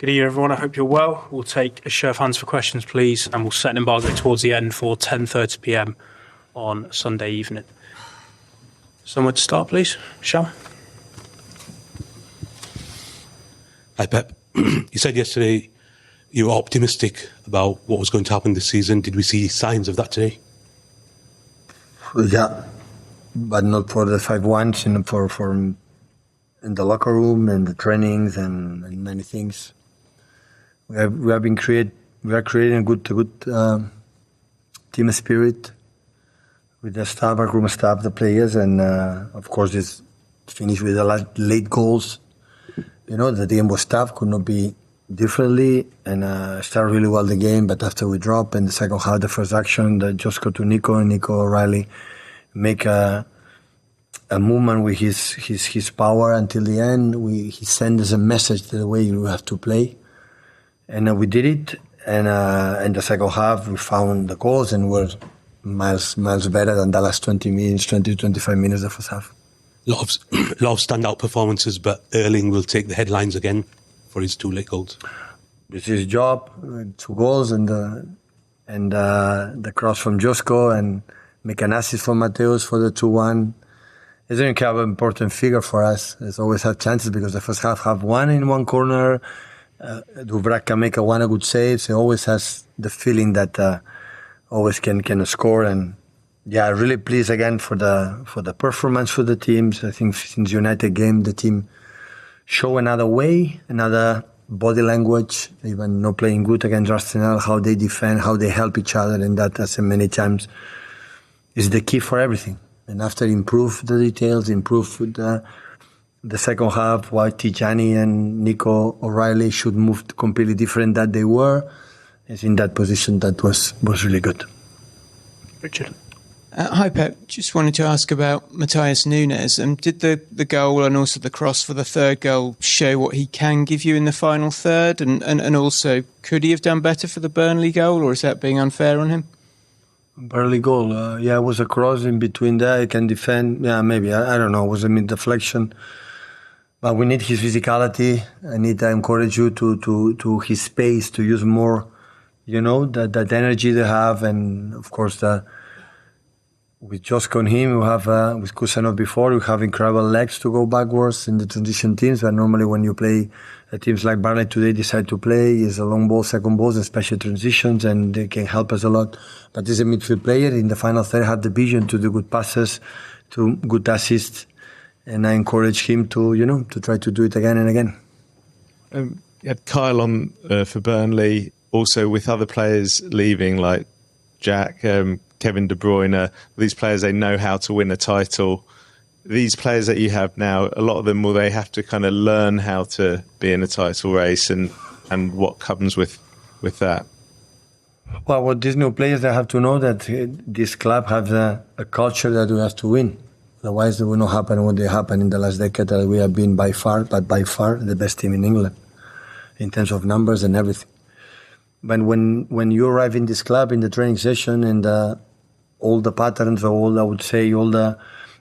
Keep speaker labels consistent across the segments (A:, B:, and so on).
A: Good evening, everyone. I hope you're well. We'll take a show of hands for questions, please, and we'll set an embargo towards the end for 10:30 p.m. on Sunday evening. Somewhere to start, please. Shall?
B: Hi, Pep. You said yesterday you were optimistic about what was going to happen this season. Did we see signs of that today?
C: Yeah, but not for the 5-1s, for in the locker room and the trainings and many things. We are creating a good team spirit with the staff, our room staff, the players, and of course it's finished with the late goals. You know, the game was tough, could not be differently, and started really well the game, but after we drop in the second half, the first action, that just go to Nico, and Nico O'Reilly make a movement with his power until the end. He sent us a message the way you have to play. And we did it, and in the second half we found the goals and were miles better than the last 20 to 25 minutes of the first half.
B: A lot of standout performances, but Erling will take the headlines again for his 2 late goals.
C: This is his job, 2 goals and the cross from Josko and make an assist from Matheus for the 2-1. He's an important figure for us. He's always had chances because the first half have one in one corner. Dubravka can make a good save. So he always has the feeling that always can score. And yeah, really pleased again for the performance for the teams. I think since United game, the team show another way, another body language, even not playing good against Arsenal, how they defend, how they help each other, and that, as many times, is the key for everything. And after improve the details, improve the second half, why Tijani and Nico O'Reilly should move completely different than they were, is in that position that was really good.
A: Richard.
D: Hi, Pep. Just wanted to ask about Matheus Nunes. Did the goal and also the cross for the third goal show what he can give you in the final third? And also, could he have done better for the Burnley goal, or is that being unfair on him?
C: Burnley goal, it was a cross in between there. He can defend. Yeah, maybe. I don't know. It was a mid-deflection. But we need his physicality. I need to encourage you to his space, to use more, that energy they have. And, of course, with Josko and him, we have, with Kusanov before, we have incredible legs to go backwards in the transition teams. But normally when you play teams like Burnley today decide to play is a long ball, second balls, and special transitions, and they can help us a lot. But he's a midfield player. In the final third, had the vision to do good passes, to good assists. And I encourage him to try to do it again and again.
E: You had Kyle on for Burnley, also with other players leaving like Jack, Kevin De Bruyne. These players, they know how to win a title. These players that you have now, a lot of them, will they have to kind of learn how to be in a title race and what comes with that?
C: Well, with these new players, they have to know that this club has a culture that we have to win. Otherwise, it will not happen what happened in the last decade. That we have been by far the best team in England in terms of numbers and everything. But when you arrive in this club in the training session and all the patterns, or all the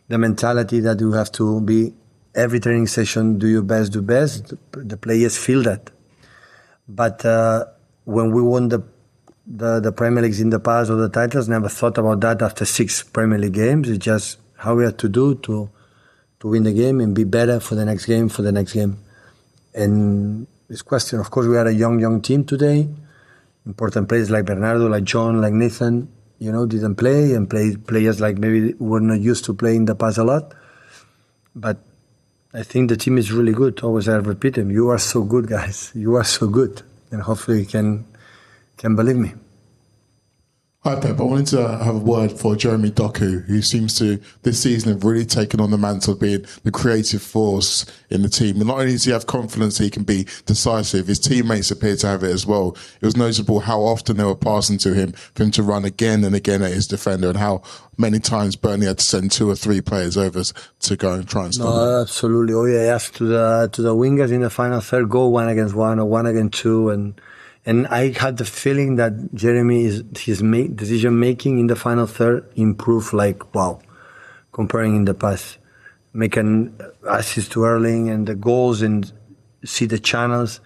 C: mentality that you have to be every training session, do your best, do best. The players feel that. But when we won the Premier Leagues in the past or the titles, never thought about that after 6 Premier League games. It's just how we have to do to win the game and be better for the next game, And this question, of course, we are a young team today. Important players like Bernardo, like John, like Nathan, didn't play, and players like maybe were not used to playing in the past a lot. But I think the team is really good. Always I repeat them. You are so good, guys. You are so good. And hopefully you can believe me.
F: Hi Pep, I wanted to have a word for Jeremy Doku, who seems to, this season, have really taken on the mantle of being the creative force in the team. And not only does he have confidence that he can be decisive, his teammates appear to have it as well. It was notable how often they were passing to him for him to run again and again at his defender, and how many times Burnley had to send 2 or 3 players over to go and try and stop him.
C: No, absolutely. Oh yeah, yes, to the wingers in the final third, go 1 against 1 or 1 against 2, and I had the feeling that his decision making in the final third improved comparing in the past. Make an assist to Erling and the goals and see the channels.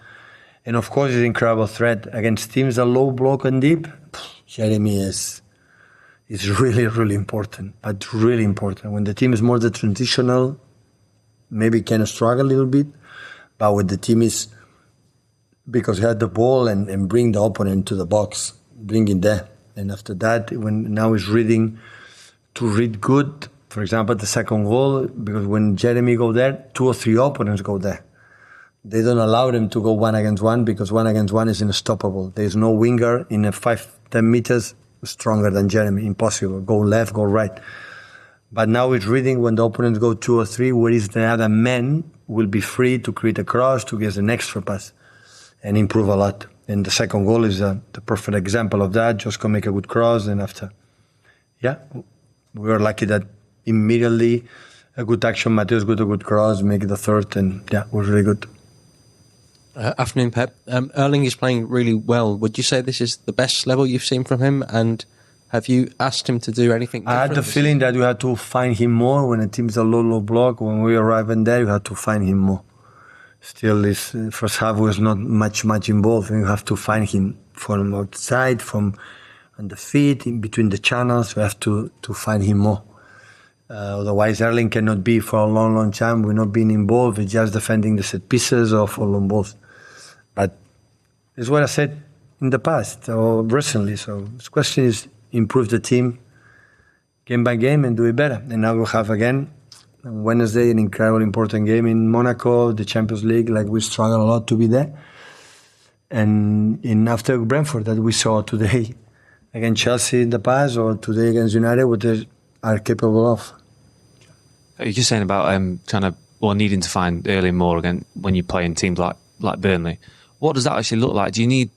C: And of course, he's an incredible threat against teams that low block and deep. Jeremy is really, really important, but really important. When the team is more the transitional, maybe can struggle a little bit, but when the team is, because he had the ball and bring the opponent to the box, bring it there. And after that, when now he's reading, to read good, for example, the second goal, because when Jeremy go there, 2 or 3 opponents go there. They don't allow them to go 1-against-1 because 1-against-1 is unstoppable. There's no winger in a 5-10 meters stronger than Jeremy. Impossible. Go left, go right. But now it's reading when the opponents go 2 or 3, where is the other man will be free to create a cross, to get an extra pass and improve a lot. And the second goal is the perfect example of that. Just go make a good cross, and after, we were lucky that immediately a good action, Matheus got a good cross, make the third, and it was really good.
G: Afternoon, Pep. Erling is playing really well. Would you say this is the best level you've seen from him? And have you asked him to do anything different?
C: I had the feeling that we had to find him more when a team's a low block. When we arrived in there, you had to find him more. Still, this first half was not much involved. You have to find him from outside, from on the feet, in between the channels. We have to find him more. Otherwise, Erling cannot be for a long time. We're not being involved. We're just defending the set pieces or for long balls. But it's what I said in the past or recently. So the question is improve the team game by game and do it better. And now we'll have again on Wednesday an incredible important game in Monaco, the Champions League. Like we struggle a lot to be there. And after Brentford that we saw today against Chelsea in the past or today against United, what they are capable of.
H: You're just saying about needing to find Erling more again when you play in teams like Burnley. What does that actually look like? Do you need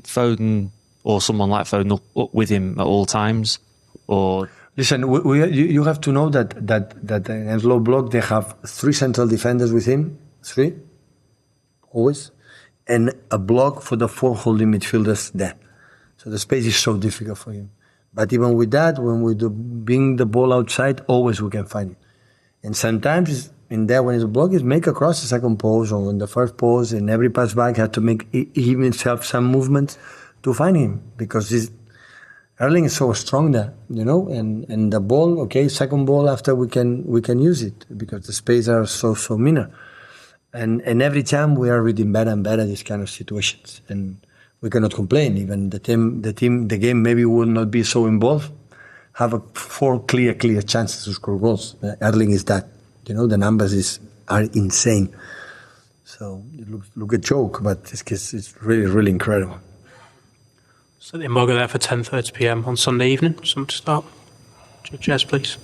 H: Foden or someone like Foden up with him at all times? Or
C: listen, you have to know that in low block they have 3 central defenders with him, 3 always, and a block for the 4 holding midfielders there. So the space is so difficult for him. But even with that, when we bring the ball outside, always we can find it. And sometimes in there, when it's blocked, is make across the second post or in the first post, and every pass back had to make himself some movements to find him because Erling is so strong there, and the ball, second ball after we can use it because the spaces are so minor. And every time we are reading better and better these kind of situations. And we cannot complain. Even the game maybe will not be so involved. Have 4 clear chances to score goals. Erling is that. The numbers are insane. So it look a joke, but it's really, really incredible.
A: So the embargo there for 10:30 p.m. on Sunday evening. Someone to start. Jez, please.